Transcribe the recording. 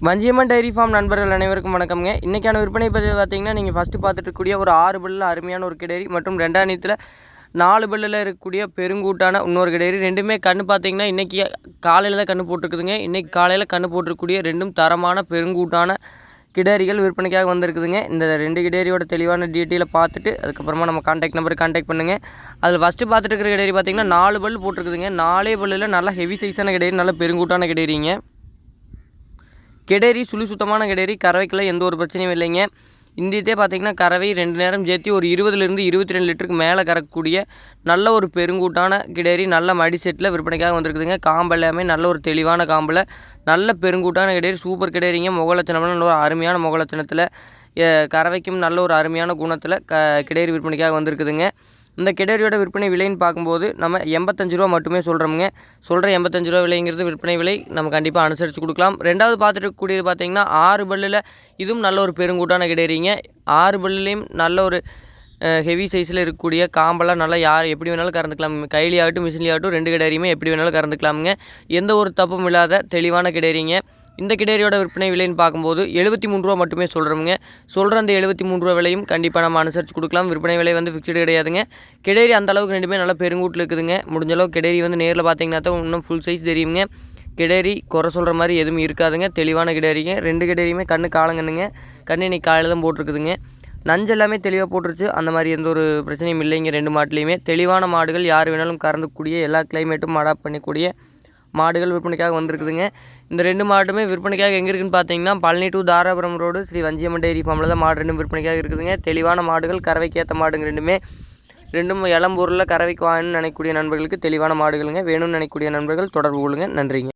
Vanjiamman dairy farm நண்பர்கள் அனைவருக்கும் வணக்கம்ங்க. இன்றைக்கான விற்பனை பதிவு பார்த்தீங்கன்னா, நீங்கள் ஃபஸ்ட்டு பார்த்துட்டு இருக்கக்கூடிய ஒரு 6 பல்லில் அருமையான ஒரு கிடேரி மற்றும் 2ஆம் நீத்தில் 4 பல்லில் இருக்கக்கூடிய பெருங்கூட்டான இன்னொரு கிடேரி. ரெண்டுமே கன்று பார்த்தீங்கன்னா இன்றைக்கி காலையில் தான் கன்று போட்டிருக்குதுங்க. இன்றைக்கி காலையில் கன்று போட்டிருக்கக்கூடிய ரெண்டும் தரமான பெருங்கூட்டான கிடேரிகள் விற்பனைக்காக வந்திருக்குதுங்க. இந்த 2 கிடேரியோட தெளிவான டீட்டெயிலை பார்த்துட்டு அதுக்கப்புறமா நம்ம கான்டாக்ட் நம்பருக்கு கான்டாக்ட் பண்ணுங்கள். அதில் ஃபஸ்ட்டு பார்த்துட்டு இருக்கிற கிடேரி பார்த்தீங்கன்னா 4 பல் போட்டிருக்குதுங்க. 4 பல்லில் நல்லா ஹெவி சைஸான கிடேரி, நல்ல பெருங்கூட்டான கிடேரிங்க. கிடேரி சுழி சுத்தமான கிடேரி, கறவைக்கெல்லாம் எந்த ஒரு பிரச்சனையும் இல்லைங்க. இந்தியத்தே பார்த்திங்கன்னா கறவை 2 நேரம் சேர்த்து ஒரு 20லேருந்து 22 லிட்டருக்கு மேலே கறக்கக்கூடிய நல்ல ஒரு பெருங்கூட்டான கிடேரி, நல்ல மடி செட்டில் விற்பனைக்காக வந்திருக்குதுங்க. காம்பு எல்லாமே நல்ல ஒரு தெளிவான காம்பில் நல்ல பெருங்கூட்டான கிடேரி, சூப்பர் கிடேரிங்க. முகலட்சணம்லாம் நல்ல ஒரு அருமையான முகலட்சணத்தில், கறவைக்கும் நல்ல ஒரு அருமையான குணத்தில் கிடேரி விற்பனைக்காக வந்திருக்குதுங்க. இந்த கிடேரியோட விற்பனை விலைன்னு பார்க்கும்போது நம்ம 85 ரூபா மட்டுமே சொல்கிறோமுங்க. சொல்கிற 85 ரூபா விலைங்கிறது விற்பனை விலை, நம்ம கண்டிப்பாக அனுசரித்து கொடுக்கலாம். ரெண்டாவது பார்த்துட்டு இருக்கக்கூடியது பார்த்திங்கன்னா 6 பல்லில், இதுவும் நல்ல ஒரு பெருங்கூட்டான கிடேரிங்க. 6 பல்லுலேயும் நல்ல ஒரு ஹெவி சைஸில் இருக்கக்கூடிய காம்பெல்லாம் நல்லா எப்படி வேணாலும் கறந்துக்கலாம். கையிலையாகட்டும் மிஷின்லையாகட்டும் 2 கிடேரியுமே எப்படி வேணாலும் கறந்துக்கலாமுங்க. எந்த ஒரு தப்பும் இல்லாத தெளிவான கிடேரிங்க. இந்த கிடேரியோட விற்பனை விலைன்னு பார்க்கும்போது 73 ரூபா மட்டுமே சொல்கிறோமுங்க. சொல்கிற அந்த 73 ரூபா விலையும் கண்டிப்பாக நம்ம அனுசரித்து கொடுக்கலாம். விற்பனை விலை வந்து ஃபிக்ஸ்டு கிடையாதுங்க. கிடேரி அந்த அளவுக்கு ரெண்டுமே நல்லா பெருங்கூட்டில் இருக்குதுங்க. முடிஞ்ச அளவுக்கு கிடேரி வந்து நேரில் பார்த்தீங்கன்னா தான் இன்னும் ஃபுல் சைஸ் தெரியுங்க. கிடேரி குறை சொல்கிற மாதிரி எதுவும் இருக்காதுங்க. தெளிவான கிடேரிங்க. 2 கிடேரியுமே கண்ணு காலங்கண்ணுங்க. கண்ணு இன்னைக்கு காலையில் தான் போட்டிருக்குதுங்க. நஞ்சு எல்லாமே தெளிவாக போட்டுருச்சு. அந்த மாதிரி எந்த ஒரு பிரச்சனையும் இல்லைங்க. 2 மாட்டுலேயுமே தெளிவான மாடுகள், யார் வேணாலும் கறந்துக்கூடிய எல்லா கிளைமேட்டும் அடாப்ட் பண்ணிக்கூடிய மாடுகள் விற்பனைக்காக வந்திருக்குதுங்க. இந்த 2 மாடுமே விற்பனைக்காக எங்கே இருக்குதுன்னு பார்த்தீங்கன்னா, Palani to Dharapuram road Sri Vanjiyamman dairy ஃபார்மில் தான் மாடு 2 விற்பனைக்காக இருக்குதுங்க. தெளிவான மாடுகள், கறவைக்கு ஏற்ற மாடுங்க. ரெண்டும் இளம்பூரில் கறவைக்கு வாங்கணும்னு நினைக்கக்கூடிய நண்பர்களுக்கு தெளிவான மாடுகளுங்க. வேணும்னு நினைக்கக்கூடிய நண்பர்கள் தொடர்பு கொள்ளுங்கள். நன்றிங்க.